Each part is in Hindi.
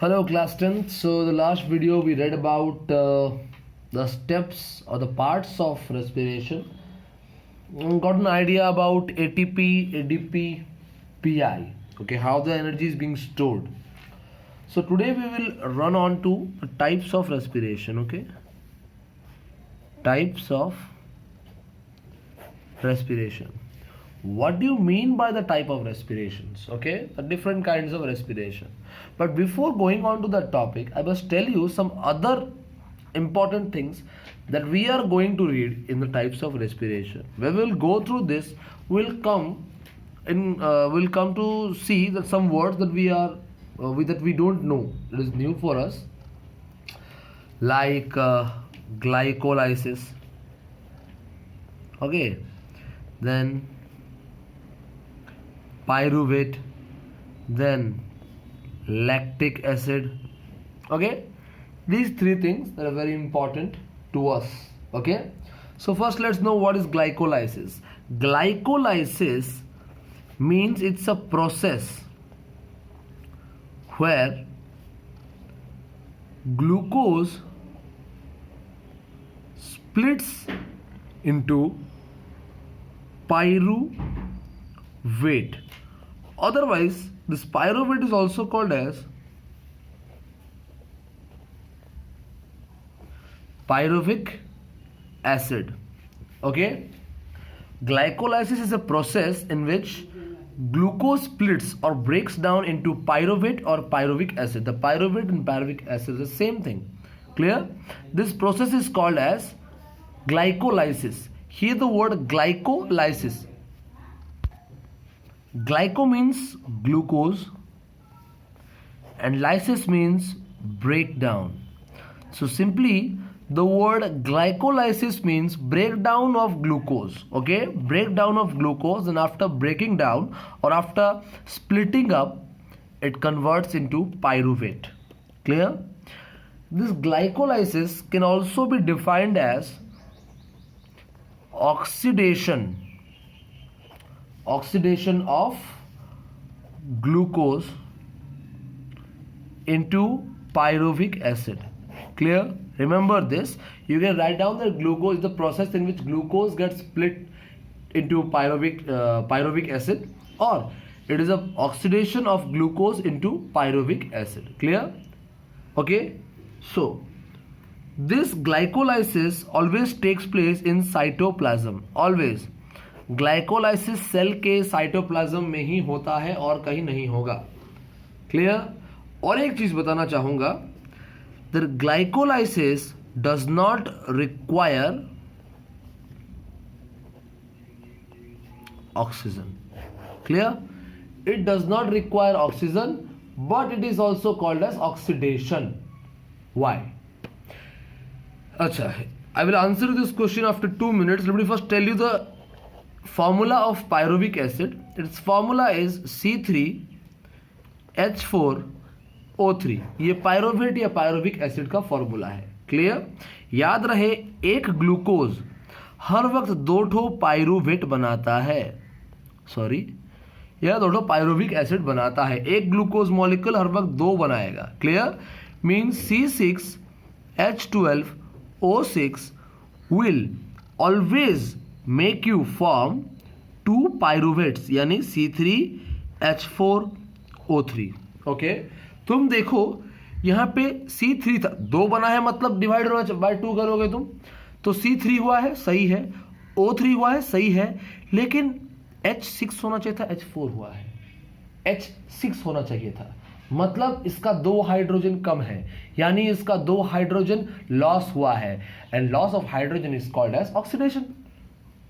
Hello class 10th. So the last video we read about the steps or the parts of respiration. Got an idea about ATP, ADP, PI. Okay, how the energy is being stored. So today we will run on to the types of respiration. Okay, types of respiration. What do you mean by the type of respirations? Okay, the different kinds of respiration. But before going on to that topic, I must tell you some other important things that we are going to read in the types of respiration. When we'll go through this, we'll come to see that some words that that we don't know, it is new for us, like glycolysis. Okay, then pyruvate, then lactic acid. Okay, these three things that are very important to us. Okay, so first let's know what is glycolysis. Glycolysis means it's a process where glucose splits into pyruvate. Otherwise, this pyruvate is also called as pyruvic acid. Okay, glycolysis is a process in which glucose splits or breaks down into pyruvate or pyruvic acid. The pyruvate and pyruvic acid is the same thing. Clear? This process is called as glycolysis. Here the word glycolysis. Glyco means glucose and lysis means breakdown. So simply the word glycolysis means breakdown of glucose. Okay, breakdown of glucose, and after breaking down or after splitting up, it converts into pyruvate. Clear? This glycolysis can also be defined as oxidation of glucose into pyruvic acid. Clear? Remember this. You can write down that glucose is the process in which glucose gets split into pyruvic acid, or it is a oxidation of glucose into pyruvic acid. Clear? Okay, so this glycolysis always takes place in cytoplasm. Always glycolysis cell के साइटोप्लाज्म में ही होता है और कहीं नहीं होगा. क्लियर? और एक चीज बताना चाहूंगा, that glycolysis does not require oxygen. Clear? It does not require oxygen, but it is also called as oxidation. Why? अच्छा, I will answer this question after 2 minutes. Let me first tell you the formula of pyruvic acid. Its formula is C3H4O3. ये पायरोवेट या पायरोविक एसिड का फॉर्मूला है. क्लियर? याद रहे, एक ग्लूकोज हर वक्त 2 ठो पायरुवेट बनाता है. सॉरी, यह 2 ठो पायरुविक एसिड बनाता है. एक ग्लूकोज मॉलिक्यूल हर वक्त 2 बनाएगा. Clear? Means C6H12O6 will always make you form 2 pyruvates यानी C3H4O3. ओके, तुम देखो यहाँ पे C3 था, 2 बना है, मतलब डिवाइड होना बाय 2 करोगे तुम, तो C3 हुआ है, सही है. O3 हुआ है, सही है, लेकिन H6 होना चाहिए था, H4 हुआ है. H6 होना चाहिए था, मतलब इसका 2 हाइड्रोजन कम है, यानी इसका 2 हाइड्रोजन लॉस हुआ है, and loss of hydrogen is called as oxidation.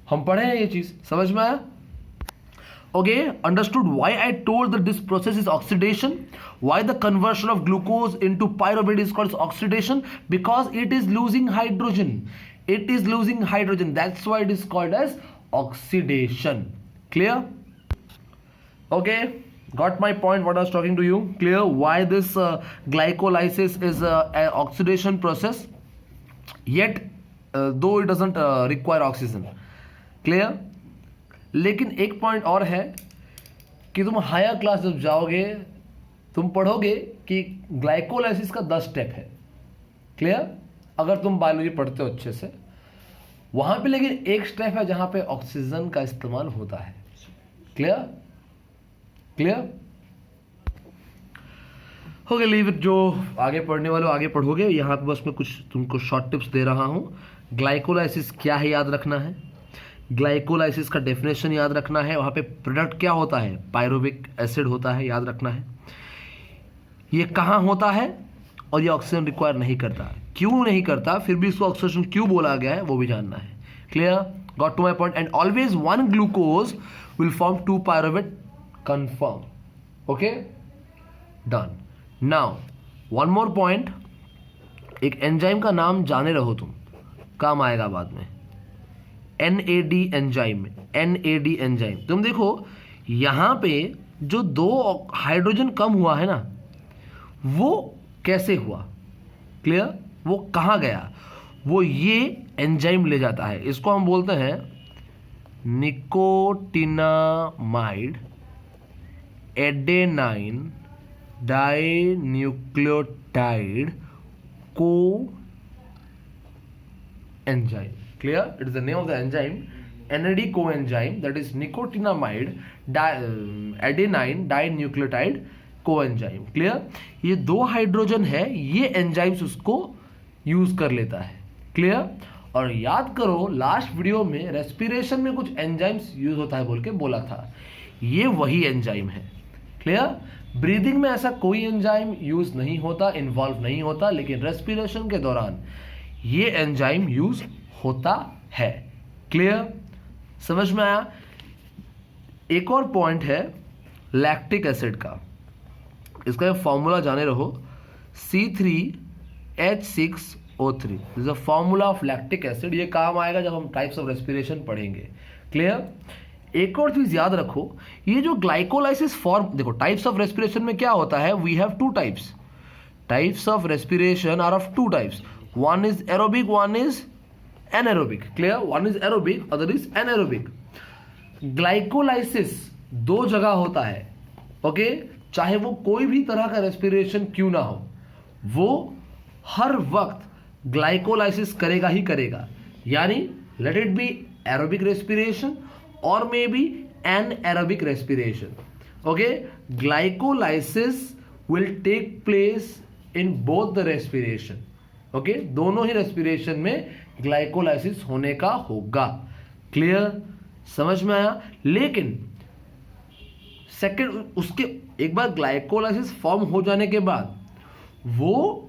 हम पढ़े हैं ये चीज, समझ में आया? Okay, understood why I told that this process is oxidation. Why the conversion of glucose into pyruvate is called oxidation? Because it is losing hydrogen. It is losing hydrogen, that's why it is called as oxidation. Clear? Okay, got my point what I was talking to you. Clear? Why this glycolysis is an oxidation process, yet though it doesn't require oxygen. Clear? लेकिन एक पॉइंट और है कि तुम हायर क्लास जब जाओगे तुम पढ़ोगे कि ग्लाइकोलाइसिस का 10 स्टेप है। क्लियर? अगर तुम बायोलॉजी पढ़ते हो अच्छे से, वहां पे लेकिन एक स्टेप है जहां पे ऑक्सीजन का इस्तेमाल होता है। क्लियर? क्लियर हो गया। Leave it. जो आगे पढ़ने वाले आगे पढ़ोगे, यहाँ पे बस मैं कुछ तुमको शॉर्ट टिप्स दे रहा हूँ। ग्लाइकोलाइसिस क्या है याद रखना है, ग्लाइकोलाइसिस का डेफिनेशन याद रखना है, वहाँ पे प्रोडक्ट क्या होता है, पायरुविक एसिड होता है, याद रखना है। ये कहाँ होता है और ये ऑक्सीजन रिक्वायर नहीं करता, क्यों नहीं करता, फिर भी इसको ऑक्सीजन क्यों बोला गया है वो भी जानना है। Clear? Got to my point? And always 1 glucose will form 2 pyruvate. Confirm? Okay, done. Now one more point, एक एंजाइम का नाम जाने रहो तुम, काम आएगा बाद में। NAD enzyme, NAD enzyme. तुम देखो यहां पे जो 2 हाइड्रोजन कम हुआ है ना, वो कैसे हुआ? क्लियर? वो कहां गया? वो ये एंजाइम ले जाता है, इसको हम बोलते हैं निकोटिनामाइड एडेनाइन डाइन्यूक्लियोटाइड को enzyme. Clear? It is the name of the enzyme, NAD coenzyme, that is nicotinamide adenine dinucleotide coenzyme. Clear? ये 2 हाइड्रोजन है, ये एंजाइम्स उसको यूज कर लेता है। क्लियर? और याद करो लास्ट वीडियो में रेस्पिरेशन में कुछ एंजाइम्स यूज होता है बोल के बोला था, ये वही एंजाइम है। क्लियर? ब्रीदिंग में ऐसा कोई एंजाइम यूज नहीं होता, इन्वॉल्व नहीं होता, लेकिन रेस्पिरेशन के दौरान ये एंजाइम यूज होता है। क्लियर? समझ में आया? एक और पॉइंट है लैक्टिक एसिड का, इसका फॉर्मूला जाने रहो, C3H6O3 is a formula of lactic acid. ये काम आएगा जब हम टाइप्स ऑफ रेस्पिरेशन पढ़ेंगे। क्लियर? एक और चीज याद रखो, ये जो ग्लाइकोलाइसिस फॉर्म, देखो टाइप्स ऑफ रेस्पिरेशन में क्या होता है, we have 2 types. Types of respiration are of 2 types, one is aerobic, one is anaerobic. Clear? One is aerobic, other is anaerobic. Glycolysis 2 जगह होता है। ओके? चाहे वो कोई भी तरह का रेस्पिरेशन क्यों ना हो, वो हर वक्त ग्लाइकोलाइसिस करेगा ही करेगा। यानी let it be aerobic respiration और may be anaerobic respiration. Okay? Glycolysis will take place in both the respiration. Okay? दोनों ही रेस्पिरेशन में ग्लाइकोलाइसिस होने का होगा। क्लियर? समझ में आया? लेकिन सेकंड, उसके एक बार ग्लाइकोलाइसिस फॉर्म हो जाने के बाद वो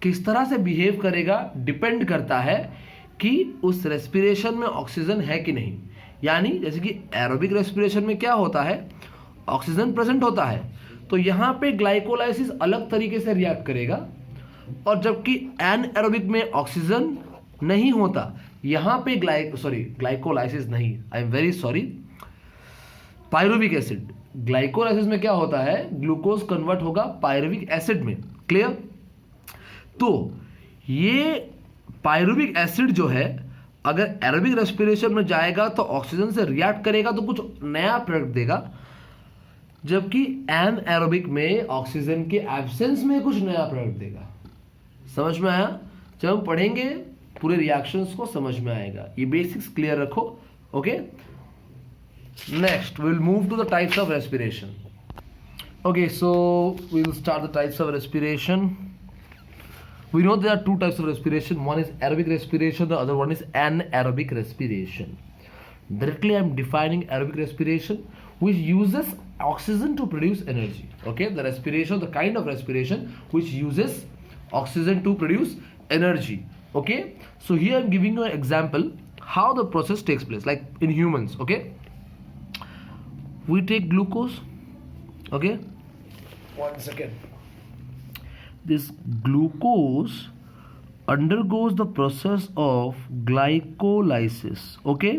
किस तरह से बिहेव करेगा डिपेंड करता है कि उस रेस्पिरेशन में ऑक्सीजन है कि नहीं। यानी जैसे कि एरोबिक रेस्पिरेशन में क्या होता है, ऑक्सीजन प्रेजेंट होता है, तो यहां पे ग्लाइकोलाइसिस अलग तरीके से रिएक्ट करेगा, और जबकि एनएरोबिक में ऑक्सीजन नहीं होता, यहां पे ग्लाइकोलाइसिस नहीं, I am very sorry, pyruvic acid. Glycolysis में क्या होता है, ग्लूकोज कन्वर्ट होगा पायरुविक एसिड में। क्लियर? तो ये पायरुविक एसिड जो है अगर एरोबिक रेस्पिरेशन में जाएगा तो ऑक्सीजन से रिएक्ट करेगा तो कुछ नया प्रोडक्ट देगा, जबकि एनएरोबिक में ऑक्सीजन के एब्सेंस में कुछ नया प्रोडक्ट देगा। समझ में आया? जब हम पढ़ेंगे पूरे रिएक्शंस को समझ में आएगा। ये बेसिक्स क्लियर रखो। Okay? Next we will move to the types of respiration. Okay, so we will start the types of respiration. We know there are 2 types of respiration. One is aerobic respiration, the other one is anaerobic respiration. Directly I am defining aerobic respiration, which uses oxygen to produce energy. Okay, the respiration, the kind of respiration which uses oxygen to produce energy. Okay, so here I am giving you an example how the process takes place, like in humans. Okay, we take glucose. Okay, 1 second. This glucose undergoes the process of glycolysis. Okay,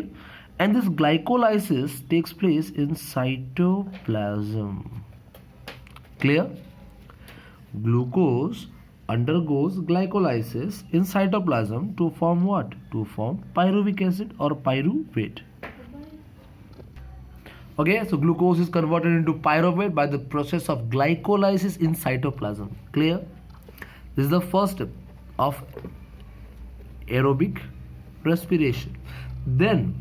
and this glycolysis takes place in cytoplasm. Clear? Glucose undergoes glycolysis in cytoplasm to form what? To form pyruvic acid or pyruvate. Okay, so glucose is converted into pyruvate by the process of glycolysis in cytoplasm. Clear? This is the first step of aerobic respiration. Then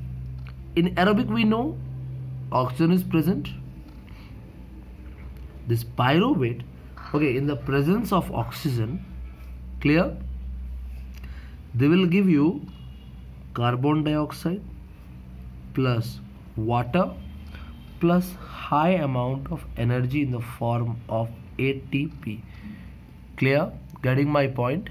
in aerobic we know oxygen is present. This pyruvate, okay, in the presence of oxygen, clear, they will give you carbon dioxide plus water plus high amount of energy in the form of ATP. Clear? Getting my point?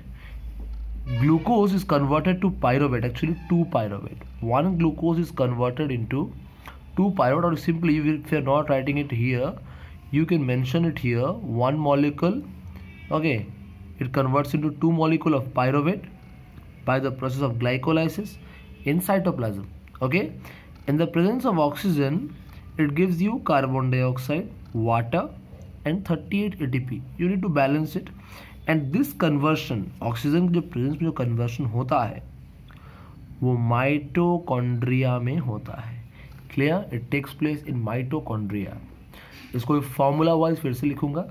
Glucose is converted to pyruvate, actually 2-pyruvate. One glucose is converted into 2-pyruvate, or simply if you are not writing it here, you can mention it here, 1 molecule, okay, it converts into 2 molecule of pyruvate by the process of glycolysis in cytoplasm. Okay, in the presence of oxygen, it gives you carbon dioxide, water and 38 ATP. You need to balance it, and this conversion, oxygen के presence में जो conversion होता है वो माइटोकॉन्ड्रिया में होता है. Clear? It takes place in mitochondria. इसको फॉर्मूला वाइज फिर से लिखूंगा.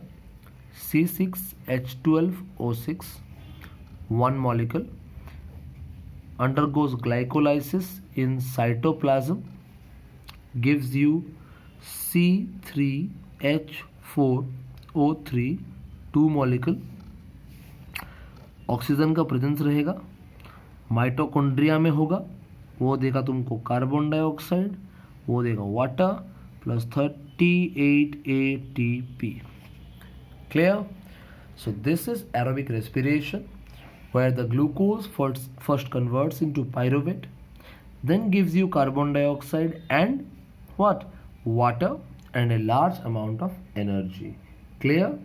C6H12O6 1 molecule undergoes glycolysis in cytoplasm, gives you C3H4O3 2 molecule. Oxygen का प्रेजेंस रहेगा, माइटोकॉन्ड्रिया में होगा, वो देगा तुमको कार्बन डाइऑक्साइड, वो देगा water plus 38 ATP. Clear? So this is aerobic respiration, where the glucose first converts into pyruvate, then gives you carbon dioxide and what? Water and a large amount of energy. Clear?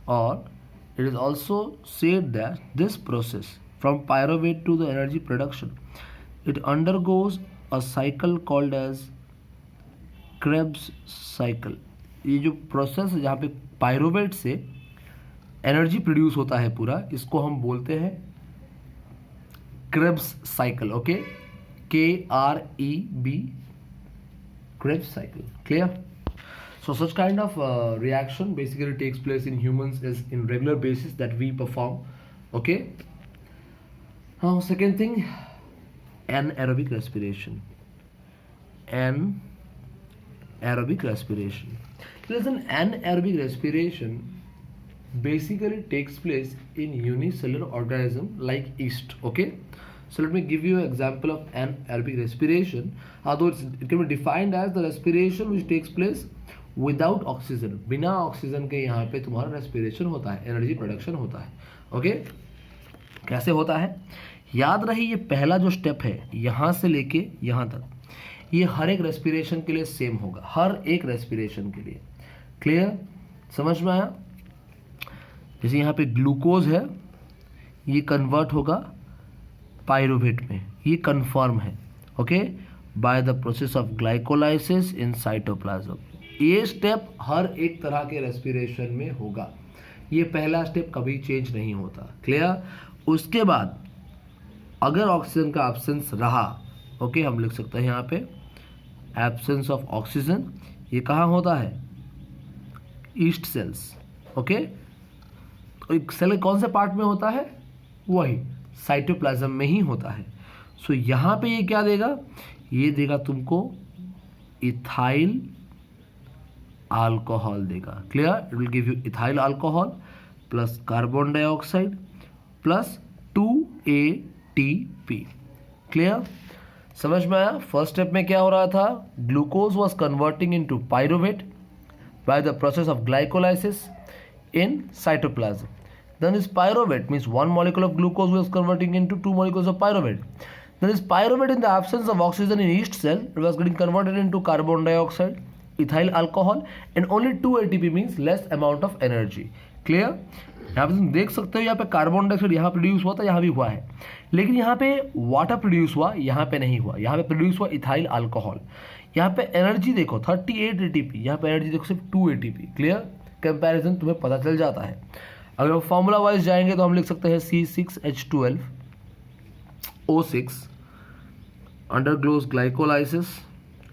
Or it is also said that this process from pyruvate to the energy production, it undergoes a cycle called as Krebs cycle. ये जो प्रोसेस है जहाँ पे पायरुवेट से एनर्जी प्रोड्यूस होता है पूरा, इसको हम बोलते हैं Krebs cycle. Okay, KREB, Krebs cycle. Clear? So such kind of reaction basically takes place in humans is in regular basis that we perform. Okay. Now second thing, anaerobic respiration. Anaerobic respiration. Listen, anaerobic respiration basically takes place in unicellular organism like yeast. Okay, so let me give you an example of anaerobic respiration. Although it can be defined as the respiration which takes place without oxygen, बिना ऑक्सीजन के यहाँ पे तुम्हारा रेस्पिरेशन होता है, एनर्जी प्रोडक्शन होता है. ओके, कैसे होता है याद रहे, ये पहला जो स्टेप है यहाँ से लेके यहाँ तक, ये हर एक रेस्पिरेशन के लिए सेम होगा, हर एक रेस्पिरेशन के लिए. क्लियर? समझ में आया? जैसे यहाँ पे ग्लूकोज है, ये कन्वर्ट होगा पायरुवेट में, ये कन्फर्म है. Okay, by the process of glycolysis in cytoplasm. ये स्टेप हर एक तरह के रेस्पिरेशन में होगा, ये पहला स्टेप कभी चेंज नहीं होता. क्लियर? उसके बाद अगर ऑक्सीजन का एब्सेंस रहा, ओके, हम लिख सकते हैं यहाँ पे एब्सेंस ऑफ ऑक्सीजन. ये कहाँ होता है? East sales. ओके, तो सेल कौन से पार्ट में होता है? वही साइटोप्लाज्म में ही होता है. सो यहाँ पे ये क्या देगा? ये देगा तुमको इथाइल अल्कोहल देगा. Clear? It will give you ethyl alcohol plus carbon dioxide plus 2 ATP. Clear? समझ में आया? फर्स्ट स्टेप में क्या हो रहा था? Glucose was converting into pyruvate by the process of glycolysis in cytoplasm. Then this pyruvate means one molecule of glucose was converting into 2 molecules of pyruvate. Then this pyruvate, in the absence of oxygen in yeast cell, it was getting converted into carbon dioxide, ethyl alcohol, and only 2 ATP means less amount of energy. Clear? यहाँ पे तुम देख सकते हो, यहाँ पे कार्बन डाइऑक्साइड यहाँ प्रोड्यूस हुआ था, यहाँ भी हुआ है, लेकिन यहाँ पे वाटर प्रोड्यूस हुआ, यहाँ पे नहीं हुआ. यहाँ पे प्रोड्यूस हुआ इथाइल अल्कोहल. यहाँ पे एनर्जी देखो 38 ATP, यहाँ पे एनर्जी देखो सिर्फ 2 ATP. क्लियर? कंपैरिजन तुम्हें पता चल जाता है. अगर हम फॉर्मूला वाइज जाएंगे तो हम लिख सकते हैं C6H12O6 undergoes glycolysis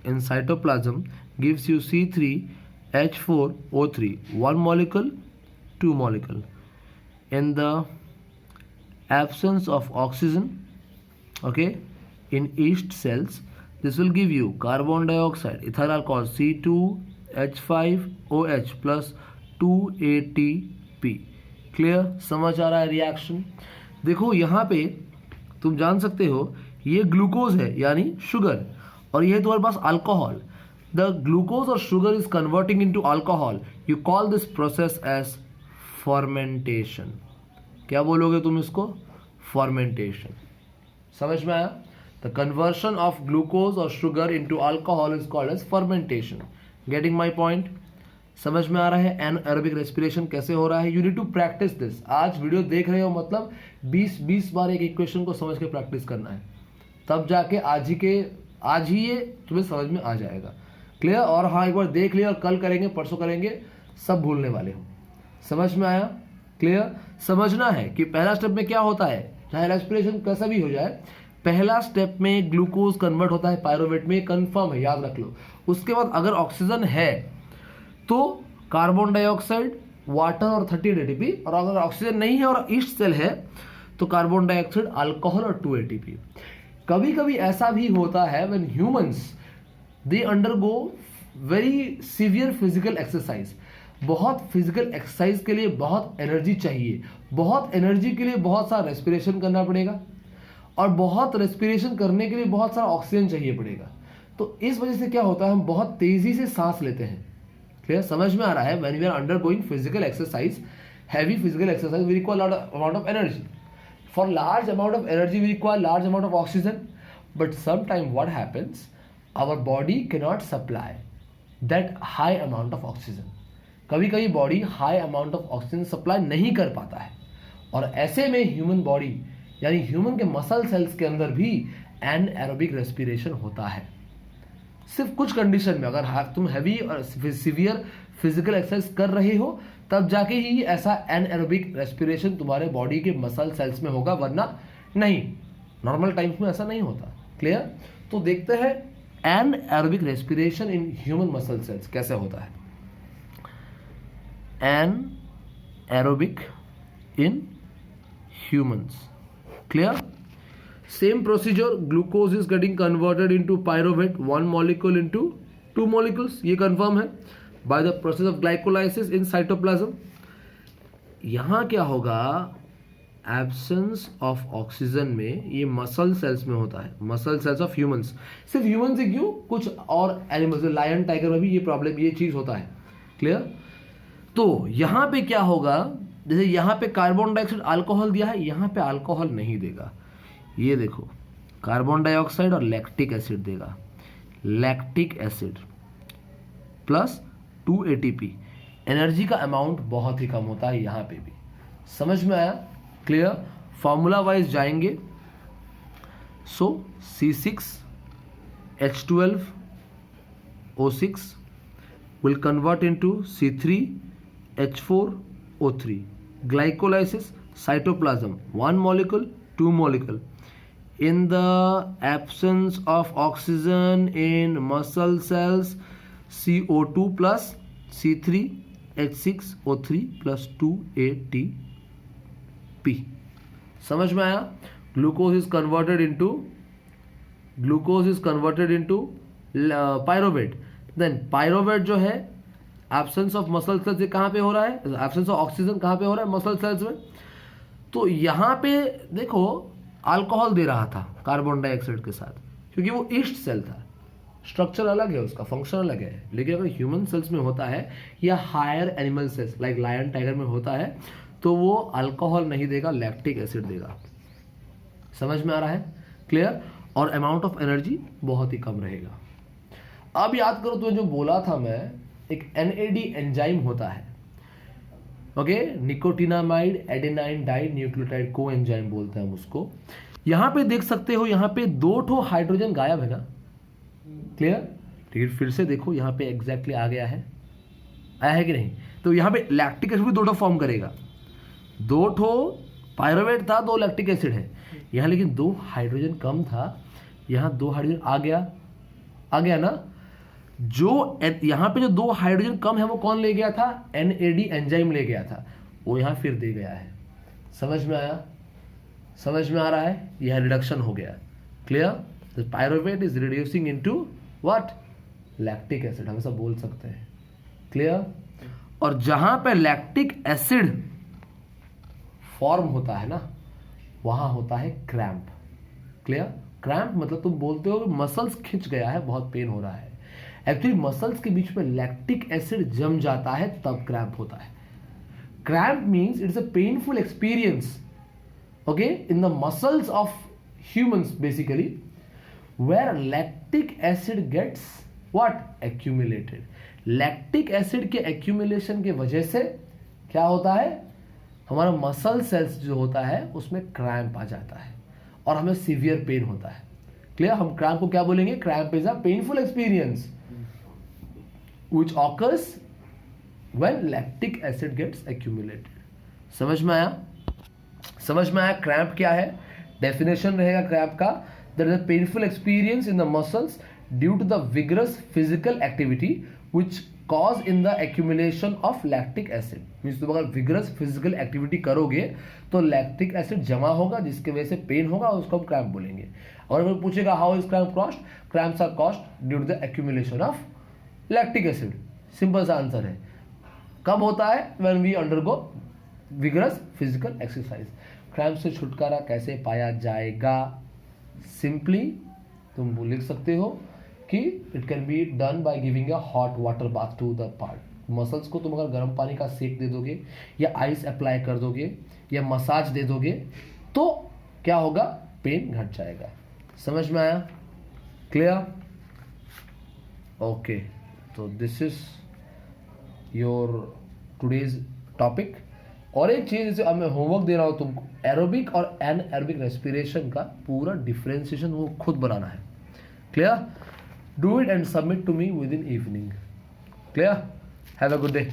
in cytoplasm, gives you C3H4O3, 1 molecule, 2 molecule. In the absence of oxygen, okay, in yeast cells, this will give you carbon dioxide, ethyl alcohol, C2H5OH plus 2ATP. Clear? समझ आ रहा है रिएक्शन? देखो यहाँ पे तुम जान सकते हो ये ग्लूकोज है यानी शुगर, और ये तुम्हारे पास अल्कोहल. द ग्लूकोज और sugar is converting into alcohol. You call this process as fermentation. क्या बोलोगे तुम इसको? फर्मेंटेशन. समझ में आया? द कन्वर्शन ऑफ ग्लूकोज और sugar into alcohol is called as fermentation. Getting my point? समझ में आ रहा है एनाएरोबिक रेस्पिरेशन कैसे हो रहा है? You need to practise this. आज वीडियो देख रहे हो मतलब 20 बार एक इक्वेशन को समझ के प्रैक्टिस करना है, तब जाके आज ही ये तुम्हें समझ में आ जाएगा. क्लियर? और हाँ, एक बार देख लिया और कल करेंगे, परसों करेंगे, सब भूलने वाले हो. समझ में आया? क्लियर? समझना है कि पहला स्टेप में क्या होता है, चाहे रेस्पिरेशन कैसा भी हो जाए, पहला स्टेप में ग्लूकोज कन्वर्ट होता है पायरोवेट में, कंफर्म है, याद रख लो. उसके बाद अगर ऑक्सीजन है तो कार्बन डाइऑक्साइड, वाटर और 30 ATP, और अगर ऑक्सीजन नहीं है और ईस्ट सेल है तो कार्बन डाइऑक्साइड, अल्कोहल और 2 ATP. कभी कभी ऐसा भी होता है when humans they undergo very severe physical exercise. बहुत फिजिकल एक्सरसाइज के लिए बहुत एनर्जी चाहिए. बहुत एनर्जी के लिए बहुत सारा रेस्पिरेशन करना पड़ेगा, और बहुत रेस्पिरेशन करने के लिए बहुत सारा ऑक्सीजन चाहिए पड़ेगा. तो इस वजह से क्या होता है, हम बहुत तेजी से सांस लेते हैं. क्लियर? समझ में आ रहा है? When we are undergoing physical exercise, heavy physical exercise, we require large amount of energy. For large amount of energy, we require large amount of oxygen. But sometimes what happens, our body cannot supply that high amount of oxygen. कभी कभी body high amount of oxygen supply नहीं कर पाता है, और ऐसे में ह्यूमन बॉडी यानी ह्यूमन के मसल सेल्स के अंदर भी एनाएरोबिक रेस्पिरेशन होता है. सिर्फ कुछ कंडीशन में, अगर तुम हैवी और सीवियर फिजिकल एक्सरसाइज कर रहे हो तब जाके ही ऐसा एनाएरोबिक रेस्पिरेशन तुम्हारे बॉडी के मसल सेल्स में होगा, वरना नहीं. नॉर्मल टाइम्स में ऐसा नहीं होता. क्लियर? तो देखते हैं anaerobic respiration in human muscle cells कैसे होता है. Anaerobic in humans. Clear? Same procedure, glucose is getting converted into pyruvate, 1 molecule into 2 molecules. ये confirm है by the process of glycolysis in cytoplasm. यहाँ क्या होगा, absence of oxygen में ये मसल सेल्स में होता है, मसल सेल्स ऑफ ह्यूमंस. सिर्फ ह्यूमन से क्यों, कुछ और एनिमल्स, लायन टाइगर में भी ये प्रॉब्लम, ये चीज होता है. क्लियर? तो यहाँ पे क्या होगा, जैसे यहाँ पे कार्बन डाइऑक्साइड अल्कोहल दिया है, यहाँ पे अल्कोहल नहीं देगा. ये देखो कार्बन डाइऑक्साइड और लैक्टिक एसिड देगा. Lactic acid plus 2 ATP. Energy का अमाउंट बहुत ही कम होता है यहाँ पे भी. समझ में आया? क्लियर? फॉर्मूला वाइज जाएंगे. सो C6H12O6 will convert into C3H4O3. Glycolysis, cytoplasm, 1 molecule, 2 molecule. In the absence of oxygen in muscle cells, CO2 plus C3H6O3 plus 2 ATP. समझ में आया? Glucose is converted into pyruvate. Then pyruvate जो है absence of muscle cells, ये कहाँ पे हो रहा है, absence of oxygen कहाँ पे हो रहा है, muscle cells में. तो यहाँ पे देखो अल्कोहल दे रहा था कार्बन डाइऑक्साइड के साथ, क्योंकि वो ईस्ट सेल था. स्ट्रक्चर अलग है, उसका फंक्शन अलग है. लेकिन अगर ह्यूमन सेल्स में होता है या higher animal cells like lion tiger में होता है तो वो अल्कोहल नहीं देगा, लैक्टिक एसिड देगा. समझ में आ रहा है? क्लियर? और अमाउंट ऑफ एनर्जी बहुत ही कम रहेगा. अब याद करो तुम्हें जो बोला था मैं, एक NAD एंजाइम होता है. Okay, nicotinamide adenine dinucleotide को एंजाइम बोलते हैं हम उसको. यहां पे देख सकते हो, यहां पे 2 हाइड्रोजन गायब है ना. क्लियर? ठीक है, फिर से देखो यहां पे एग्जैक्टली आ गया है, आया है कि नहीं. तो यहां पे लैक्टिक एसिड भी 2 फॉर्म करेगा. 2 पायरुवेट था, 2 लैक्टिक एसिड है यहां, लेकिन 2 हाइड्रोजन कम था, यहां 2 हाइड्रोजन आ गया ना. जो यहां पे जो 2 हाइड्रोजन कम है वो कौन ले गया था? NAD एंजाइम ले गया था, वो यहां फिर दे गया है। समझ में आया? समझ में आ रहा है? यह रिडक्शन हो गया। Clear? The pyruvate is reducing into what? Lactic acid, हम ऐसा बोल सकते हैं। क्लियर? और जहां पे लैक्टिक एसिड फॉर्म होता है ना, वहां होता है क्रैम्प। क्लियर? क्रैम्प मतलब तुम बोलते हो मसल्स खिंच गया है, बहुत पेन हो रहा है। एक्चुअली मसल्स के बीच में लैक्टिक एसिड जम जाता है, तब क्रैम्प होता है। Cramp means it's a painful experience, okay, in the muscles of humans basically, where lactic acid gets what? Accumulated. lactic acid के accumulation के वजह से क्या होता है? हमारा मसल सेल्स जो होता है उसमें क्रैम्प आ जाता है और हमें सीवियर पेन होता है। क्लियर? हम क्रैम्प को क्या बोलेंगे? Cramp is a painful experience which occurs when lactic acid gets accumulated. समझ में आया? समझ में आया क्रैम्प क्या है? डेफिनेशन रहेगा क्रैम्प का, that is a painful experience in the muscles due to the vigorous physical activity which cause in the accumulation of lactic acid. Means तुम अगर विगरस फिजिकल एक्टिविटी करोगे तो लैक्टिक एसिड जमा होगा, जिसकी वजह से पेन होगा, उसको हम क्रैम्प बोलेंगे। और अगर पूछेगा how is cramp caused? Cramps are caused due to the accumulation of lactic acid. Simple सा आंसर है। कब होता है? When we undergo vigorous physical exercise. Cramp से छुटकारा कैसे पाया जाएगा? सिंपली तुम लिख सकते हो कि it can be done by giving a hot water bath to the part. Muscles को तुम अगर गर्म पानी का सेक दे दोगे या आइस अप्लाई कर दोगे या मसाज दे दोगे तो क्या होगा? पेन घट जाएगा। समझ में आया? क्लियर? ओके, तो this is your today's topic. और एक चीज, जैसे अब मैं होमवर्क दे रहा हूं तुमको, एरोबिक और एनएरोबिक रेस्पिरेशन का पूरा डिफरेंशिएशन वो खुद बनाना है। Clear? Do it and submit to me within evening. Clear? Have a good day.